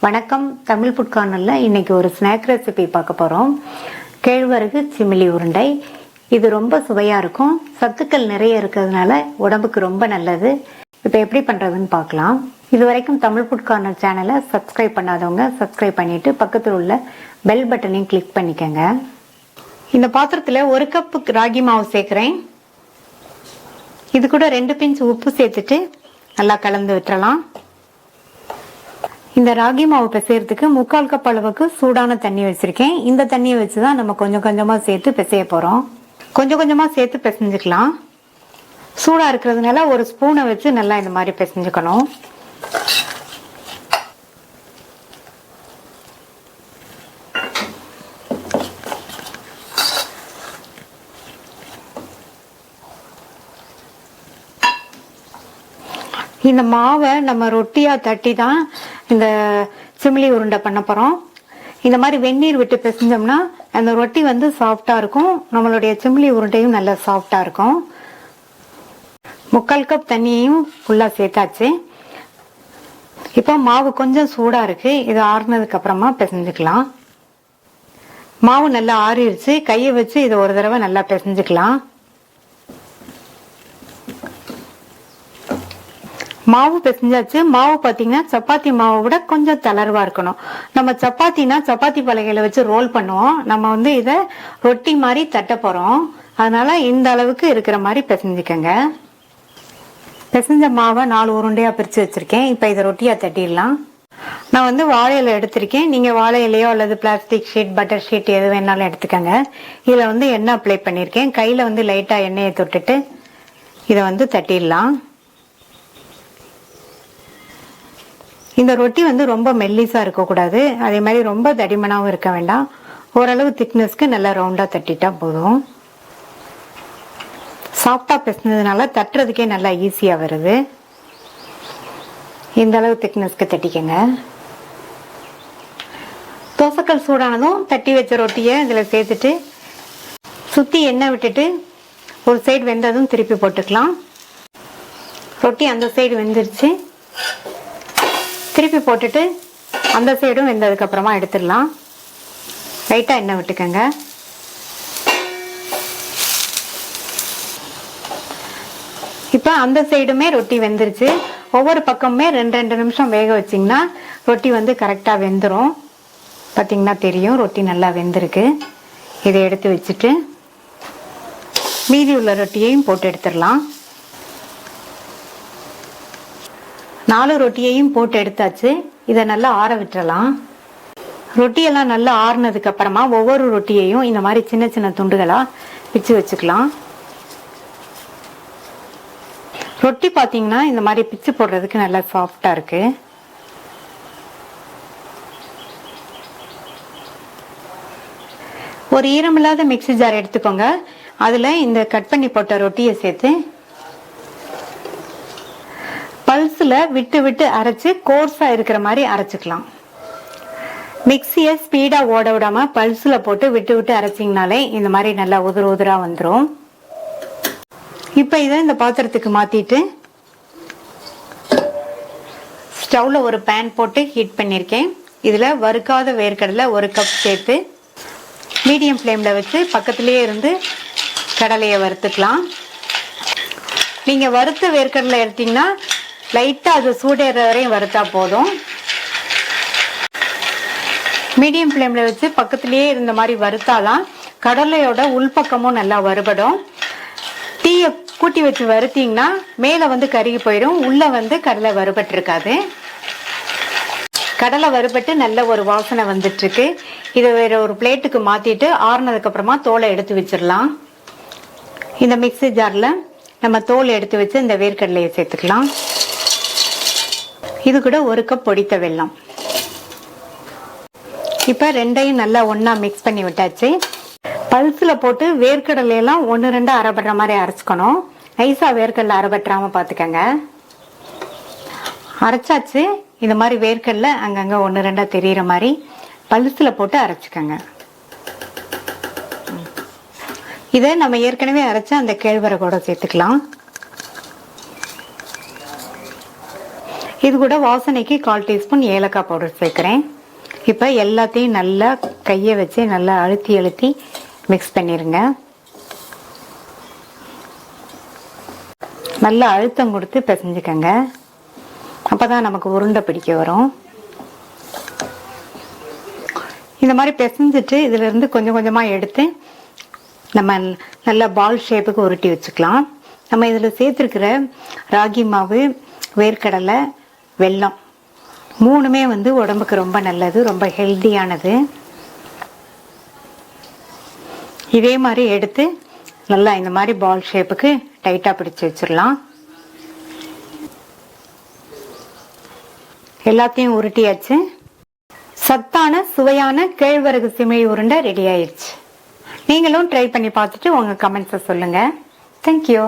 வணக்கம். தமிழ் ஃபுட் கார்னர்ல இன்னைக்கு ஒரு ஸ்நாக் ரெசிபி பார்க்க போறோம். கேழ்வரகு சிமிலி உருண்டை. இது ரொம்ப சுவையா இருக்கும். சத்துக்கள் நிறைய இருக்கிறதுனால உடம்புக்கு ரொம்ப நல்லது. இப்போ எப்படி பண்றதுன்னு பார்க்கலாம். இது வரைக்கும் தமிழ் ஃபுட் கார்னர் சேனலை சப்ஸ்கிரைப் பண்ணாதவங்க சப்ஸ்கிரைப் பண்ணிட்டு பக்கத்தில் உள்ள பெல் பட்டனையும் கிளிக் பண்ணிக்கங்க. இந்த பாத்திரத்துல 1 கப் ராகி மாவு சேர்க்கிறேன். இது கூட 2 பிஞ்ச் உப்பு சேர்த்துட்டு நல்லா கலந்து விட்டுறலாம். இந்த ராகி மாவு பிசையறதுக்கு 3/4 கப் அளவுக்கு சூடான தண்ணி வச்சிருக்கேன். இந்த தண்ணியை வச்சுதான் நம்ம கொஞ்சம் கொஞ்சமா சேர்த்து பிசைய போறோம். கொஞ்சம் கொஞ்சமா சேர்த்து பிசைஞ்சுக்கலாம். சூடா இருக்கிறதுனால ஒரு ஸ்பூனை வச்சு நல்லா இந்த மாதிரி பிசைஞ்சுக்கணும். இந்த மாவை நம்ம ரொட்டியா தட்டி தான் இந்த சிமிலி உருண்டை பண்ண போறோம். இந்த மாதிரி வெந்நீர் விட்டு பிசைஞ்சோம்னா அந்த ரொட்டி வந்து சாஃப்டா இருக்கும். நம்மளுடைய சிமிலி உருண்டையும் நல்லா சாஃப்டா இருக்கும். 3/4 கப் தண்ணியையும் ஃபுல்லா சேர்த்தாச்சு. இப்போ மாவு கொஞ்சம் சூடா இருக்கு. இது ஆறுனதுக்கு அப்புறமா பிசைஞ்சுக்கலாம். மாவு நல்லா ஆறிடுச்சு. கையை வச்சு இதை ஒரு தடவை நல்லா பிசைஞ்சுக்கலாம். மாவு பிசைஞ்சாச்சு. மாவு பாத்தீங்கன்னா சப்பாத்தி மாவை விட கொஞ்சம் தளர்வா இருக்கணும். நம்ம சப்பாத்தினா சப்பாத்தி பலகையில வச்சு ரோல் பண்ணுவோம். நம்ம வந்து இத ரொட்டி மாதிரி தட்ட போறோம். அதனால இந்த அளவுக்கு இருக்கிற மாதிரி பிசைஞ்சுக்கங்க. பிசைஞ்ச மாவை 4 உருண்டையா பிரிச்சு வச்சிருக்கேன். இப்ப இதை ரொட்டியா தட்டிடலாம். நான் வந்து வாழை இலை எடுத்திருக்கேன். நீங்க வாழை இலையோ அல்லது பிளாஸ்டிக் ஷீட், பட்டர் ஷீட் எது வேணாலும் எடுத்துக்கங்க. இதுல வந்து எண்ணெய் அப்ளை பண்ணிருக்கேன். கையில வந்து லைட்டா எண்ணெயை தொட்டுட்டு இதை வந்து தட்டிடலாம். இந்த ரொட்டி வந்து ரொம்ப மெல்லிசா இருக்கக்கூடாது. அதே மாதிரி ரொம்ப தடிமனாவும் இருக்க வேண்டாம். ஓரளவு திக்னஸ்க்கு நல்லா ரவுண்டா தட்டிட்டா போதும். சாஃப்டா பிசைஞ்சதுனால தட்டுறதுக்கே நல்லா ஈஸியா வருது. இந்த அளவு திக்னஸ்க்கு தட்டிக்கங்க. தோசைக்கல் சூடானதும் தட்டி வச்ச ரொட்டியை இதுல சேர்த்துட்டு சுத்தி எண்ணெய் விட்டுட்டு ஒரு சைடு வெந்ததும் திருப்பி போட்டுக்கலாம். ரொட்டி அந்த சைடு வெந்துருச்சு. திருப்பி போட்டுட்டு அந்த சைடும் வெந்ததுக்கு அப்புறமா எடுத்துடலாம். லைட்டா எண்ணெய் விட்டுக்கங்க. இப்ப அந்த சைடுமே ரொட்டி வெந்துருச்சு. ஒவ்வொரு பக்கமுமே 2 நிமிஷம் வேக வச்சிங்கன்னா ரொட்டி வந்து கரெக்டா வெந்துடும். பாத்தீங்கன்னா தெரியும் ரொட்டி நல்லா வெந்திருக்கு. இதை எடுத்து வச்சுட்டு மீதி உள்ள ரொட்டியையும் போட்டு எடுத்துடலாம். 4 ரொட்டியையும் போட்டு எடுத்தாச்சு. இதை நல்லா ஆற விட்டுறலாம். ரொட்டியெல்லாம் நல்லா ஆறுனதுக்கு அப்புறமா ஒவ்வொரு ரொட்டியையும் இந்த மாதிரி சின்ன சின்ன துண்டுகளா பிச்சு வச்சுக்கலாம். ரொட்டி பாத்தீங்கன்னா இந்த மாதிரி பிச்சு போடுறதுக்கு நல்லா சாஃப்டா இருக்கு. ஒரு ஈரமில்லாத மிக்ஸி ஜார் எடுத்துக்கோங்க. அதுல இந்த கட் பண்ணி போட்ட ரொட்டியை சேர்த்து பல்ஸ்ல விட்டு விட்டு அரைச்சு கோர்ஸா இருக்கிற மாதிரி அரைச்சுக்கலாம். மிக்சிய ஸ்பீடா ஓட விடாம பல்ஸ்ல போட்டு விட்டு விட்டு அரைச்சிங்கனாலே இந்த மாதிரி நல்லா உதிர உதிரா வந்துடும். இப்ப இதை இந்த பாத்திரத்துக்கு மாத்திட்டு ஸ்டவ்ல ஒரு பேன் போட்டு ஹீட் பண்ணிருக்கேன். இதுல வறுக்காத வேர்க்கடலை 1 கப் சேர்த்து மீடியம் ஃப்ளேம்ல வச்சு பக்கத்திலேயே இருந்து கடலையை வறுத்துக்கலாம். நீங்க வறுத்த வேர்க்கடலை எடுத்தீங்கன்னா லைட்டா அது சூடேற வரையும் வறுத்தா போதும். மீடியம் ஃப்ளேம்ல வச்சு பக்கத்திலேயே இருந்த மாதிரி வறுத்தாதான் கடலையோட உள்பக்கமும் நல்லா வறுபடும். தீய கூட்டி வச்சு வறுத்தீங்கன்னா மேல வந்து கருகி போயிடும். உள்ள வந்து கடலை வறுபட்டு இருக்காது. கடலை வறுபட்டு நல்ல ஒரு வாசனை வந்துட்டு இருக்கு. இதை வேற ஒரு பிளேட்டுக்கு மாத்திட்டு ஆறுனதுக்கு அப்புறமா தோலை எடுத்து வச்சிடலாம். இந்த மிக்ஸி ஜார்ல நம்ம தோல் எடுத்து வச்சு இந்த வேர்க்கடலையை சேர்த்துக்கலாம். இது கூட 1 கப் பொடித்த வெல்லம். இப்ப ரெண்டையும் நல்லா ஒன்னா மிக்ஸ் பண்ணி விட்டாச்சு. பல்ஸ்ல போட்டு வேர்க்கடலை எல்லாம் 1-2 அரைபடுற மாதிரி அரைச்சுக்கணும். நைஸா வேர்க்கடலை அரைபட்டுறாம பாத்துக்கங்க. அரைச்சாச்சு. இந்த மாதிரி வேர்க்கடலை அங்கங்க 1-2 தெரியற மாதிரி பல்ஸ்ல போட்டு அரைச்சுக்கங்க. இதை நம்ம ஏற்கனவே அரைச்சு அந்த கேழ்வரகோட சேர்த்துக்கலாம். இது கூட வாசனைக்கு 1/4 டீஸ்பூன் ஏலக்காய் பவுடர் சேர்க்கிறேன். இப்போ எல்லாத்தையும் நல்லா கையை வச்சு நல்லா அழுத்தி அழுத்தி மிக்ஸ் பண்ணிடுங்க. நல்லா அழுத்தம் கொடுத்து பிசைஞ்சுக்கங்க. அப்பதான் நமக்கு உருண்டை பிடிக்க வரும். இந்த மாதிரி பிசைஞ்சிட்டு இதுல இருந்து கொஞ்சம் கொஞ்சமா எடுத்து நம்ம நல்ல பால் ஷேப்புக்கு உருட்டி வச்சுக்கலாம். நம்ம இதுல சேர்த்துருக்கிற ராகி மாவு, வேர்க்கடலை, வெல்லம் மூணுமே உடம்புக்கு ரொம்ப நல்லது, ரொம்ப ஹெல்தியானது. இதே மாதிரி எடுத்து நல்லா இந்த மாதிரி பால் ஷேப்புக்கு டைட்டா பிடிச்சு வச்சிடலாம். எல்லாத்தையும் உருட்டியாச்சு. சத்தான சுவையான கேழ்வரகு சிமிலி உருண்டை ரெடி ஆயிடுச்சு. நீங்களும் ட்ரை பண்ணி பார்த்துட்டு உங்க கமெண்ட்ஸை சொல்லுங்க. தேங்க்யூ.